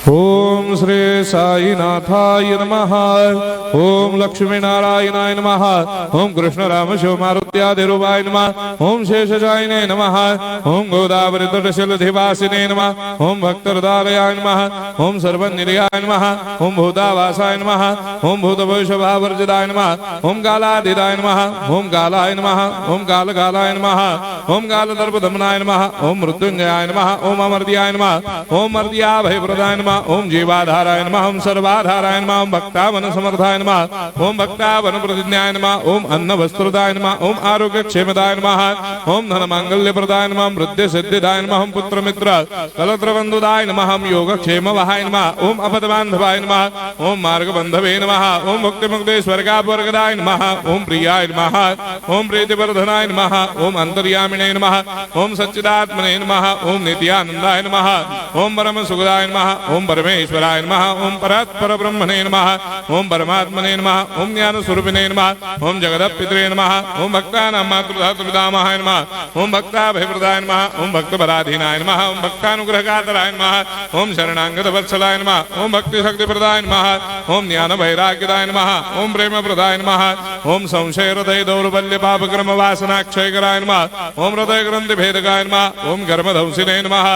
ओम श्री साईनाथाय नमः। ओम लक्ष्मी नारायणाय नमः। ओम कृष्ण राम शिव मारुत्यादिरूपाय नमः। ओम शेषजायिने नमः। ओम गोदावरी तटशिलधिवासिने नमः। ओम भक्तहृदयाय नमः। ओम सर्वनिलयाय नमः। ओम भूतावासाय नमः। ओम भूतभविष्यभावर्जिताय नमः। ओम कालाधीराय नमः। ओम कालाय नमः। ओम कालकालाय नमः। ओम कालदर्पदमनाय नमः। ओम मृत्युंजयाय नमः। ओम अमर्त्याय नमः। ओम मर्त्याभयप्रदाय नमः। ओम जीवाधाराय नमः। ओम सर्वाधाराय नमः। ओम भक्तावन समर्थाय नमः। ओम भक्तावन प्रतिज्ञाय नमः। ओम अन्न वस्त्रदाय नमः। ओम आरोग्य क्षेमदाय नमः। ओम धन मांगल्य प्रदाय नमः। ओम वृद्धि सिद्धिदाय नमः। ओम पुत्र मित्र कलत्र बंधुदाय नमः। ओम योग क्षेम वहाय नमः। ओम अपदबांधवाय नमः। ओम मार्ग बंधवे नमः। ओम मुक्ति मुक्ति स्वर्गापवर्गदाय नमः। ओम प्रियाय नमः। ओम प्रीतिवर्धनाय नमः। ओम अंतर्यामिने नमः। ओम सच्चिदात्मने नमः। ओम नित्यानंदाय नमः। ओम परम सुखदाय नमः। ओम परमेश्वराय नमः। ओम परात्पर ब्रह्मणे नमः। ओम परमात्मने नमः। ओम ज्ञान स्वरूपिणे नमः। ओम जगदपितरे नमः। ओम भक्तानां मातृधातृपितामहाय नमः। ओम भक्ताभयप्रदाय नमः। ओम भक्तपराधीनाय नमः। ओम भक्तानुग्रहकातराय नमः। ओम शरणागत वत्सलाय नमः। ओम भक्ति शक्ति प्रदाय नमः। ओम ज्ञान वैराग्यदाय नमः। ओम प्रेम प्रदाय नमः। ओम संशय हृदय दौर्बल्य पाप कर्म वासना क्षयकराय नमः। ओम हृदय ग्रंथि भेदकाय नमः। ओम कर्मधंसिने नमः।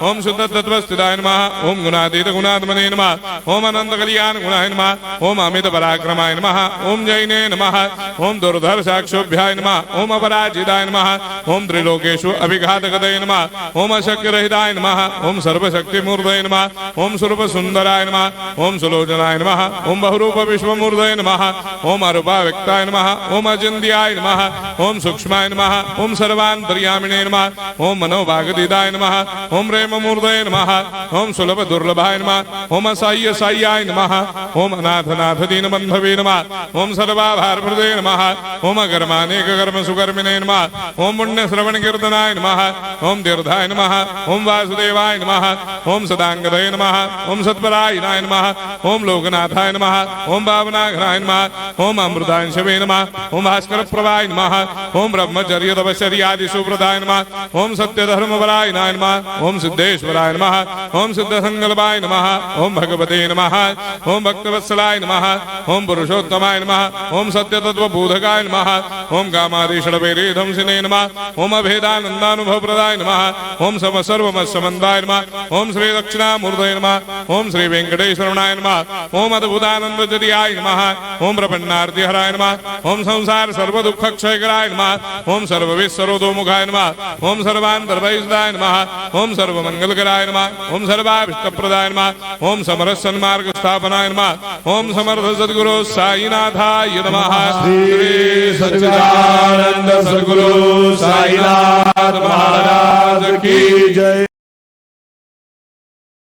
ओम शुद्ध तत्वस्थिताय नमः। ओम गुणातीत गुणात्मने नमः। ओम अनंत कल्याण गुणाय नमः। ओम अमित पराक्रमाय नमः। ओम जैने नमः। ओम दुर्धर साक्षोभ्याय नमः। ओम अपराजिताय नमः। ओम त्रिलोकेषु अभिघातगतये नमः। ओम अशक्य रहिताय नमः। ओम सर्वशक्ति मूर्तये नमः। ओम स्वरूप सुंदराय नमः। ओम सुलोचनाय नमः। ओम बहुरूप विश्वमूर्तये नमः। ओम अरूपाव्यक्ताय नमः। ओम अचिन्त्याय नमः। ओम सूक्ष्माय नमः। ओम सर्वान्तर्यामिने नमः। ओम मनोभागतीताय नमः। ओम प्रेम मूर्तये नमः। ओम सुलभ दुर्लभाय नमः। ओम असाह्य साह्याय नमः। ओम अनाथनाथ दीनबंधवे नमः। ओम सर्वाभारप्रदे नमः। ओम अकर्मानेक कर्म सुकर्मिणे नमः। ओम पुण्य श्रवण कीर्तनाय नमः। ओम तीर्थाय नमः। ओम वासुदेवाय नमः। ओम सदांगदये नमः। ओम सत्परायणाय नमः। ओम लोकनाथाय नमः। ओम भावनाघनाय नमः। ओम अमृतांशवे नमः। ओम भास्कर प्रभाय नमः। ओम ब्रह्मचर्य तपश्चर्यादि सुप्रदाय नमः। ओम सत्य धर्मपरायणाय नमः। ओम सिद्धेश्वराय नमः। ओम सिद्ध संकल्पाय नमः। ओम भगवते नमः। ओम भक्तवत्सलाय नमः। ओम पुरुषोत्तमाय नमः। ओम सत्य तत्व बोधकाय नमः। ओम कामादिषडवेदंसिने नमः। ओम अभेदानंदानुभव प्रदाय नमः। ओम सम सर्वमस्समन्दाय नमः। ओम श्री दक्षिणामूर्तये नमः। ओम श्री वेंकटेश्वरनाय नमः। ओम अद्भुतानंदजरियाय नमः। ओम प्रपन्नार्तिहराय नमः। ओम संसार सर्व दुख क्षयकराय नमः। ओम सर्वविश्वरोधोमुखाय नमः। ओम सर्वान्तर्वैसदाय नमः। ओम सर्वमंगलकराय नमः। ओम सर्वाभिष्टप्रदाय नमः। ओम समरस सन्मार्ग स्थापनाय नमः। ओम समर्थ सद्गुरु साईनाथाय नमः। श्री सच्चिदानंद सद्गुरु साईनाथ महाराज